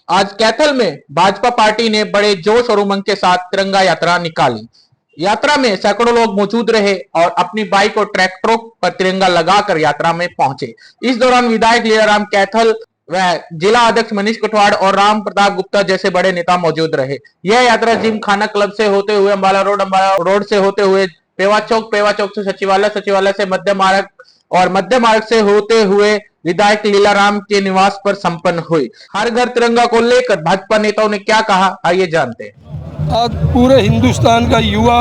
आज कैथल में भाजपा पार्टी ने बड़े जोश और उमंग के साथ तिरंगा यात्रा निकाली। यात्रा में सैकड़ों लोग मौजूद रहे और अपनी बाइक और ट्रैक्टरों पर तिरंगा लगाकर यात्रा में पहुंचे। इस दौरान विधायक लीलाराम कैथल व जिला अध्यक्ष मनीष कठवाड़ और राम प्रताप गुप्ता जैसे बड़े नेता मौजूद रहे। यह यात्रा जिम खाना क्लब से होते हुए अम्बाला रोड से होते हुए पेवा चौक से सचिवालय, सचिवालय से मध्य मार्ग और मध्य मार्ग से होते हुए विधायक लीलाराम के निवास पर संपन्न हुई। हर घर तिरंगा को लेकर भाजपा नेताओं ने क्या कहा, आइए जानते हैं। आज पूरे हिंदुस्तान का युवा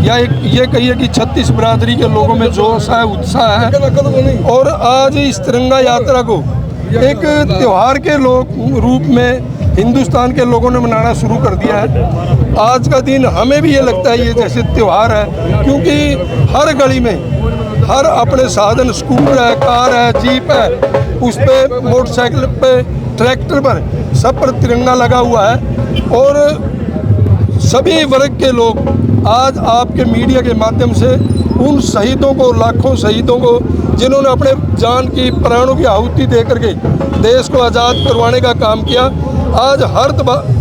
या ये कहिए कि 36 बिरादरी के लोगों में जोश है, उत्साह है और आज इस तिरंगा यात्रा को एक त्योहार के रूप में हिंदुस्तान के लोगों ने मनाना शुरू कर दिया है। आज का दिन हमें भी ये लगता है ये जैसे त्योहार है, क्योंकि हर गली में हर अपने साधन, स्कूटर है, कार है, जीप है, उस पे मोटरसाइकिल पे, ट्रैक्टर पर, सब पर तिरंगा लगा हुआ है। और सभी वर्ग के लोग आज आपके मीडिया के माध्यम से उन शहीदों को, लाखों शहीदों को जिन्होंने अपने जान की, प्राणों की आहुति दे करके देश को आज़ाद करवाने का काम किया, आज हर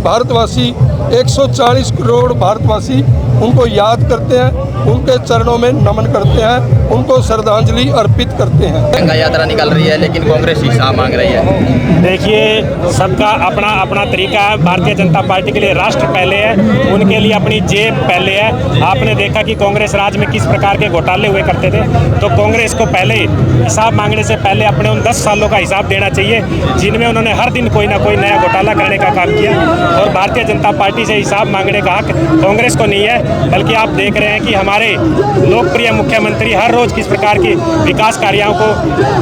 भारतवासी 140 करोड़ भारतवासी उनको याद करते हैं, उनके चरणों में नमन करते हैं, उनको श्रद्धांजलि अर्पित करते हैं। तिरंगा यात्रा निकल रही है लेकिन कांग्रेस हिसाब मांग रही है। देखिए, सबका अपना अपना तरीका है। भारतीय जनता पार्टी के लिए राष्ट्र पहले है, उनके लिए अपनी जेब पहले है। आपने देखा कि कांग्रेस राज में किस प्रकार के घोटाले हुए करते थे, तो कांग्रेस को पहले हिसाब मांगने से पहले अपने उन 10 सालों का हिसाब देना चाहिए जिनमें उन्होंने हर दिन कोई ना कोई नया घोटाला करने का काम किया। और भारतीय जनता पार्टी से हिसाब मांगने का हक कांग्रेस को नहीं है, बल्कि आप देख रहे हैं कि हमारे लोकप्रिय मुख्यमंत्री हर रोज किस प्रकार की विकास कार्यों को,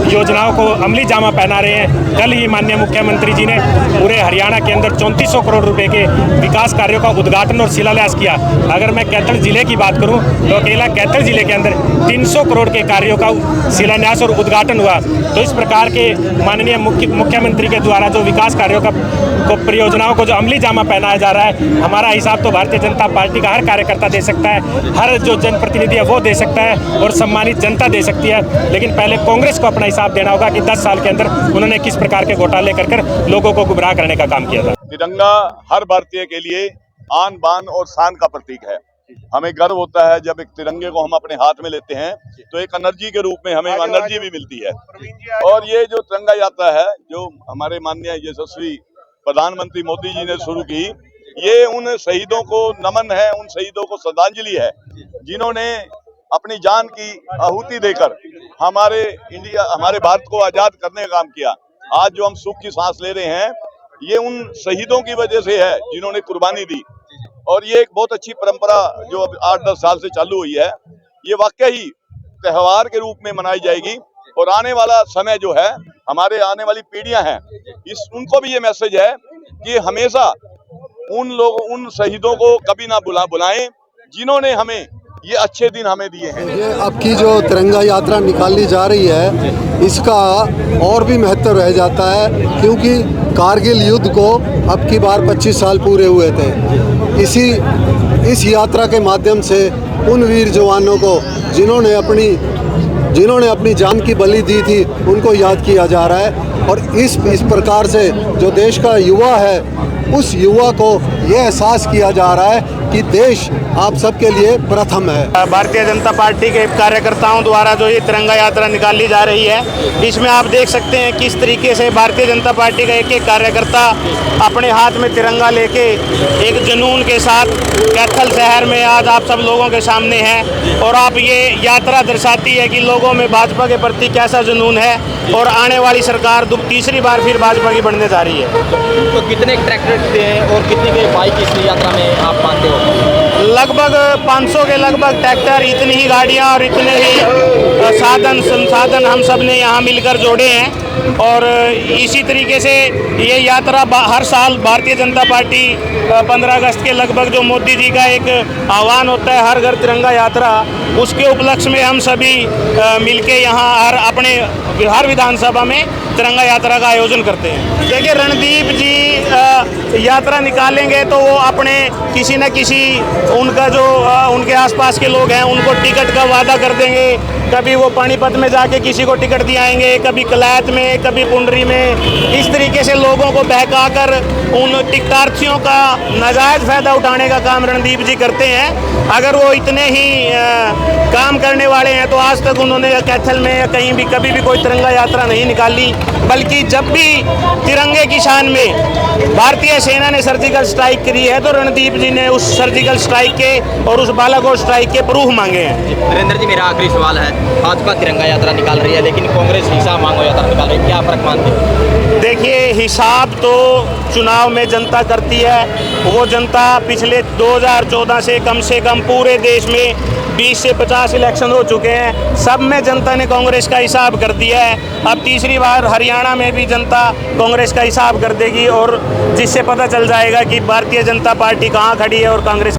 योजनाओं को अमली जामा पहना रहे हैं। कल ही माननीय मुख्यमंत्री जी ने पूरे हरियाणा के अंदर 3400 करोड़ रुपए के विकास कार्यों का उद्घाटन और शिलान्यास किया। अगर मैं कैथल जिले की बात करूं तो अकेला कैथल जिले के अंदर 300 करोड़ के कार्यों का शिलान्यास और उद्घाटन हुआ। तो इस प्रकार के माननीय मुख्यमंत्री के द्वारा जो विकास कार्यों का परियोजनाओं को जो अमली जामा पहनाया जा रहा है, हमारा हिसाब तो भारतीय जनता पार्टी का हर कार्यकर्ता दे सकता है, हर जो जनप्रतिनिधि है वो दे सकता है और सम्मानित जनता दे सकती है। लेकिन पहले कांग्रेस को अपना हिसाब देना होगा कि 10 साल के अंदर उन्होंने किस प्रकार के घोटाले कर लोगों को गुमराह करने का काम किया था। तिरंगा हर भारतीय के लिए आन बान और शान का प्रतीक है। हमें गर्व होता है जब एक तिरंगे को हम अपने हाथ में लेते हैं तो एक एनर्जी के रूप में हमें एनर्जी भी मिलती है। और ये जो तिरंगा यात्रा है जो हमारे माननीय यशस्वी प्रधानमंत्री मोदी जी ने शुरू की, ये उन शहीदों को नमन है, उन शहीदों को श्रद्धांजलि है जिन्होंने अपनी जान की आहुति देकर हमारे भारत को आजाद करने का काम किया। आज जो हम सुख की सांस ले रहे हैं ये उन शहीदों की वजह से है जिन्होंने कुर्बानी दी। और ये एक बहुत अच्छी परंपरा जो अब 8-10 साल से चालू हुई है, ये वाकई ही त्योहार के रूप में मनाई जाएगी। और आने वाला समय जो है, हमारे आने वाली पीढ़ियां हैं, उनको भी ये मैसेज है कि हमेशा उन शहीदों को कभी ना बुलाएं जिन्होंने हमें ये अच्छे दिन हमें दिए हैं। ये अब की जो तिरंगा यात्रा निकाली जा रही है, इसका और भी महत्व रह जाता है, क्योंकि कारगिल युद्ध को अब की बार 25 साल पूरे हुए थे। इस यात्रा के माध्यम से उन वीर जवानों को जिन्होंने अपनी जान की बलि दी थी, उनको याद किया जा रहा है। और इस प्रकार से जो देश का युवा है, उस युवा को ये एहसास किया जा रहा है कि देश आप सबके लिए प्रथम है। भारतीय जनता पार्टी के कार्यकर्ताओं द्वारा जो ये तिरंगा यात्रा निकाली जा रही है, इसमें आप देख सकते हैं किस तरीके से भारतीय जनता पार्टी का एक कार्यकर्ता अपने हाथ में तिरंगा लेके एक जुनून के साथ कैथल शहर में आज आप सब लोगों के सामने है। और आप ये यात्रा दर्शाती है कि लोगों में भाजपा के प्रति कैसा जुनून है और आने वाली सरकार तीसरी बार फिर भाजपा की बनने जा रही है। तो कितने ट्रैक्टर और कितनी के बाइक इस यात्रा में आप मानते हो? लगभग 500 के लगभग ट्रैक्टर, इतनी ही गाड़ियां और इतने ही संसाधन हम सब ने यहाँ मिलकर जोड़े हैं। और इसी तरीके से ये यात्रा हर साल भारतीय जनता पार्टी 15 अगस्त के लगभग जो मोदी जी का एक आह्वान होता है हर घर तिरंगा यात्रा, उसके उपलक्ष्य में हम सभी मिलके यहाँ हर विधानसभा में तिरंगा यात्रा का आयोजन करते हैं। देखिए, रणदीप जी यात्रा निकालेंगे तो वो अपने किसी न किसी उनका जो उनके आसपास के लोग हैं उनको टिकट का वादा कर देंगे। कभी वो पानीपत में जाके किसी को टिकट दिलाएंगे, कभी कलैत में, कभी पुंडरी में। इस तरीके से लोगों को बहकाकर उन टिकटार्थियों का नाजायज़ फ़ायदा उठाने का काम रणदीप जी करते हैं। अगर वो इतने ही काम करने वाले हैं तो आज तक उन्होंने कैथल में या कहीं भी कभी भी कोई तिरंगा यात्रा नहीं निकाली, बल्कि जब भी तिरंगे की शान में भारतीय सेना ने सर्जिकल स्ट्राइक करी है तो रणदीप जी ने उस सर्जिकल स्ट्राइक के और उस बालाकोट स्ट्राइक के प्रूफ मांगे हैं। नरेंद्र जी, मेरा आखिरी सवाल है, भाजपा तिरंगा यात्रा निकाल रही है लेकिन कांग्रेस हिसाब मांगो यात्रा निकाल रही है, क्या फर्क मानते हैं? देखिए, हिसाब तो चुनाव में जनता करती है। वो जनता पिछले 2014 से कम पूरे देश में 20 से 50 इलेक्शन हो चुके हैं, सब में जनता ने कांग्रेस का हिसाब कर दिया है। अब तीसरी बार हरियाणा में भी जनता कांग्रेस का हिसाब कर देगी और जिससे पता चल जाएगा कि भारतीय जनता पार्टी कहाँ खड़ी है और कांग्रेस